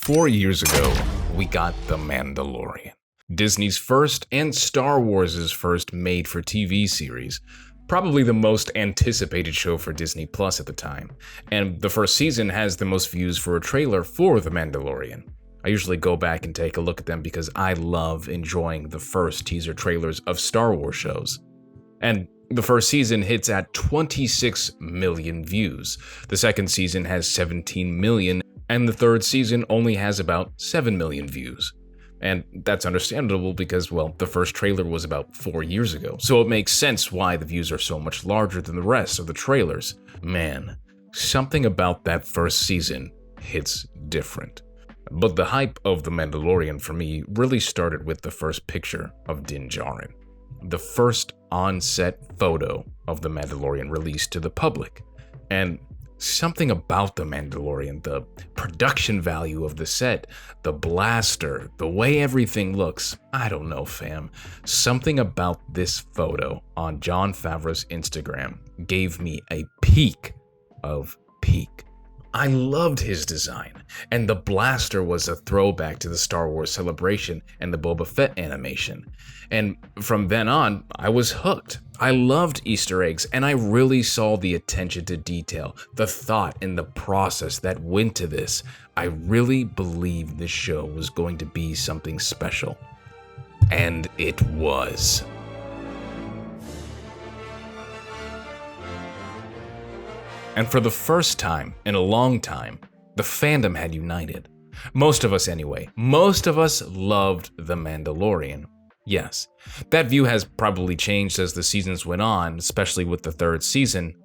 4 years ago, we got The Mandalorian, Disney's first and Star Wars' first made-for-TV series, probably the most anticipated show for Disney Plus at the time, and the first season has the most views for a trailer for The Mandalorian. I usually go back and take a look at them because I love enjoying the first teaser trailers of Star Wars shows. And the first season hits at 26 million views, the second season has 17 million, and the third season only has about 7 million views. And that's understandable because, well, the first trailer was about 4 years ago, so it makes sense why the views are so much larger than the rest of the trailers. Man, something about that first season hits different. But the hype of The Mandalorian for me really started with the first picture of Din Djarin, the first on-set photo of The Mandalorian released to the public. And something about The Mandalorian, the production value of the set, the blaster, the way everything looks, I don't know, fam. Something about this photo on Jon Favreau's Instagram gave me a peek of peak. I loved his design, and the blaster was a throwback to the Star Wars Celebration and the Boba Fett animation. And from then on, I was hooked. I loved Easter eggs, and I really saw the attention to detail, the thought and the process that went to this. I really believed this show was going to be something special. And it was. And for the first time in a long time, the fandom had united. Most of us anyway. Most of us loved The Mandalorian. Yes, that view has probably changed as the seasons went on, especially with the third season.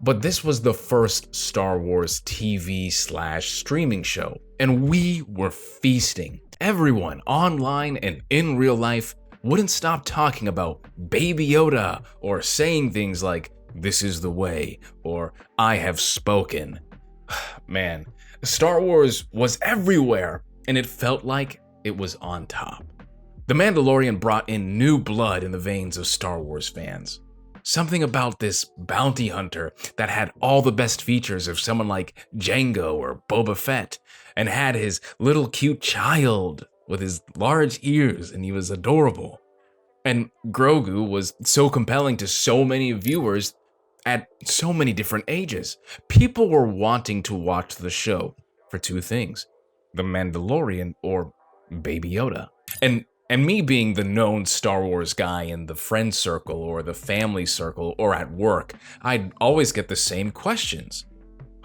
But this was the first Star Wars TV/streaming show, and we were feasting. Everyone, online and in real life, wouldn't stop talking about Baby Yoda or saying things like, "This is the way," or "I have spoken." Man, Star Wars was everywhere, and it felt like it was on top. The Mandalorian brought in new blood in the veins of Star Wars fans. Something about this bounty hunter that had all the best features of someone like Jango or Boba Fett, and had his little cute child with his large ears, and he was adorable. And Grogu was so compelling to so many viewers at so many different ages. People were wanting to watch the show for two things: The Mandalorian or Baby Yoda. And me being the known Star Wars guy in the friend circle or the family circle or at work, I'd always get the same questions.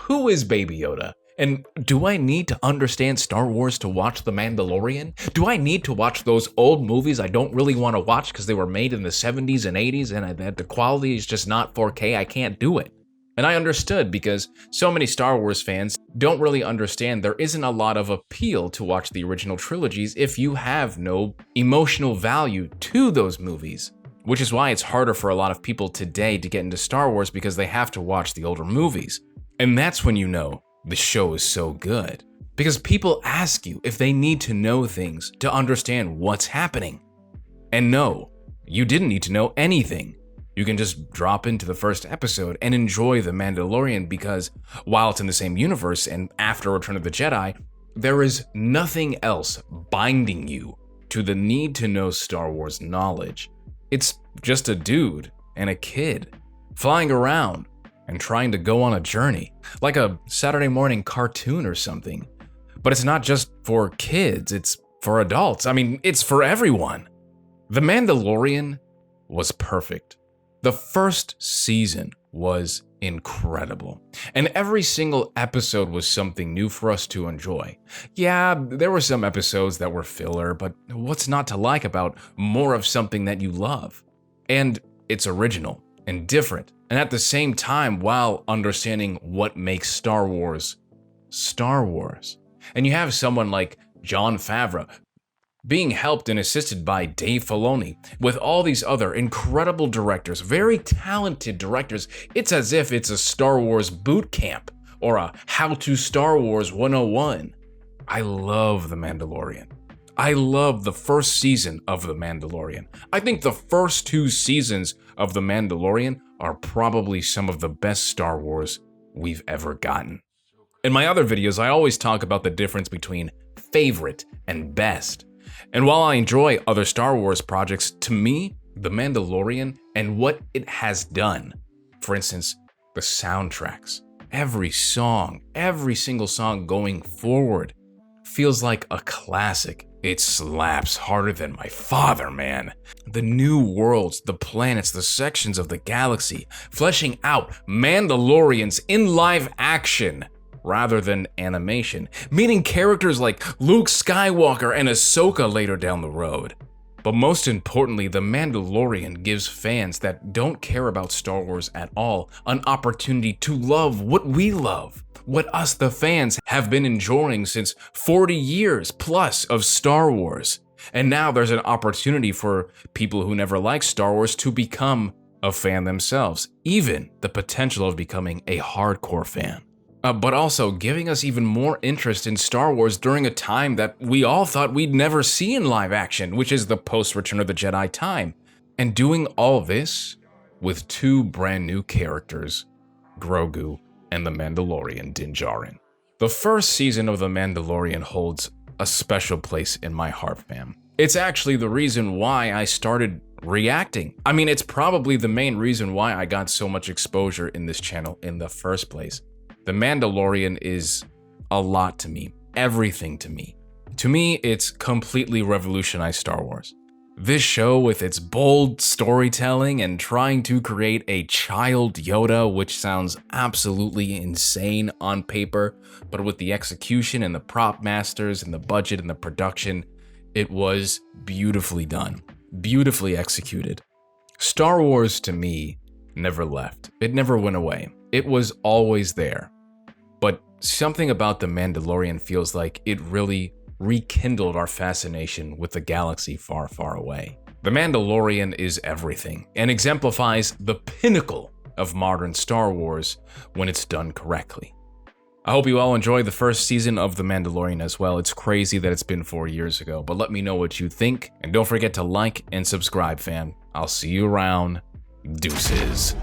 Who is Baby Yoda? And do I need to understand Star Wars to watch The Mandalorian? Do I need to watch those old movies I don't really want to watch because they were made in the 70s and 80s and the quality is just not 4K? I can't do it. And I understood because so many Star Wars fans don't really understand there isn't a lot of appeal to watch the original trilogies if you have no emotional value to those movies. Which is why it's harder for a lot of people today to get into Star Wars because they have to watch the older movies. And that's when you know the show is so good. Because people ask you if they need to know things to understand what's happening. And no, you didn't need to know anything. You can just drop into the first episode and enjoy The Mandalorian because while it's in the same universe and after Return of the Jedi, there is nothing else binding you to the need to know Star Wars knowledge. It's just a dude and a kid flying around and trying to go on a journey, like a Saturday morning cartoon or something. But it's not just for kids, it's for adults. I mean, it's for everyone. The Mandalorian was perfect. The first season was incredible, and every single episode was something new for us to enjoy. Yeah, there were some episodes that were filler, but what's not to like about more of something that you love? And it's original and different, and at the same time, while understanding what makes Star Wars, Star Wars. And you have someone like Jon Favreau, being helped and assisted by Dave Filoni, with all these other incredible directors, very talented directors. It's as if it's a Star Wars boot camp or a How to Star Wars 101. I love The Mandalorian. I love the first season of The Mandalorian. I think the first two seasons of The Mandalorian are probably some of the best Star Wars we've ever gotten. In my other videos, I always talk about the difference between favorite, and best. And while I enjoy other Star Wars projects, to me, The Mandalorian and what it has done, for instance, the soundtracks, every song, every single song going forward, feels like a classic. It slaps harder than my father, man. The new worlds, the planets, the sections of the galaxy, fleshing out Mandalorians in live action rather than animation, meeting characters like Luke Skywalker and Ahsoka later down the road. But most importantly, The Mandalorian gives fans that don't care about Star Wars at all an opportunity to love what we love, what us the fans have been enjoying since 40 years plus of Star Wars. And now there's an opportunity for people who never liked Star Wars to become a fan themselves, even the potential of becoming a hardcore fan. But also giving us even more interest in Star Wars during a time that we all thought we'd never see in live action, which is the post-Return of the Jedi time. And doing all this with two brand new characters, Grogu and the Mandalorian Din Djarin. The first season of The Mandalorian holds a special place in my heart, fam. It's actually the reason why I started reacting. I mean, it's probably the main reason why I got so much exposure in this channel in the first place. The Mandalorian is a lot to me, everything to me. To me, it's completely revolutionized Star Wars. This show, with its bold storytelling and trying to create a child Yoda, which sounds absolutely insane on paper, but with the execution and the prop masters and the budget and the production, it was beautifully done, beautifully executed. Star Wars, to me, never left. It never went away. It was always there. But something about The Mandalorian feels like it really rekindled our fascination with the galaxy far, far away. The Mandalorian is everything and exemplifies the pinnacle of modern Star Wars when it's done correctly. I hope you all enjoyed the first season of The Mandalorian as well. It's crazy that it's been 4 years ago, but let me know what you think. And don't forget to like and subscribe, fam. I'll see you around. Deuces.